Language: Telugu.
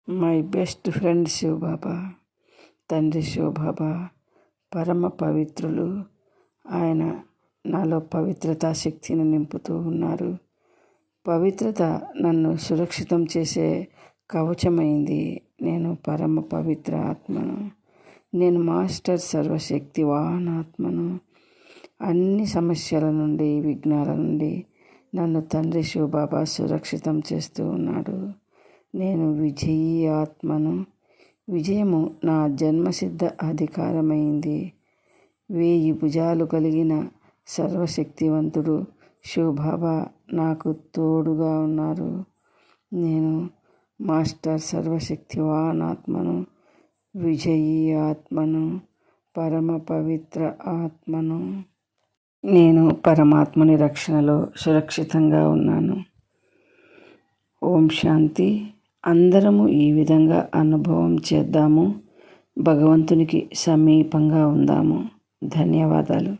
మై బెస్ట్ ఫ్రెండ్ శివబాబా, తండ్రి శివబాబా పరమ పవిత్రులు. ఆయన నాలో పవిత్రతా శక్తిని నింపుతూ ఉన్నారు. పవిత్రత నన్ను సురక్షితం చేసే కవచమైంది. నేను పరమ పవిత్ర ఆత్మను. నేను మాస్టర్ సర్వశక్తివాన్ ఆత్మను. అన్ని సమస్యల నుండి, విఘ్నాల నుండి నన్ను తండ్రి శివబాబా సురక్షితం చేస్తూ ఉన్నాడు. నేను విజయీ ఆత్మను. విజయము నా జన్మసిద్ధ అధికారమైంది. 1000 భుజాలు కలిగిన సర్వశక్తివంతుడు శివబాబా నాకు తోడుగా ఉన్నారు. నేను మాస్టర్ సర్వశక్తివాన్ ఆత్మను, విజయీ ఆత్మను, పరమ పవిత్ర ఆత్మను. నేను పరమాత్మని రక్షణలో సురక్షితంగా ఉన్నాను. ఓం శాంతి. అందరము ఈ విధంగా అనుభవం చేద్దాము. భగవంతునికి సమీపంగా ఉందాము. ధన్యవాదాలు.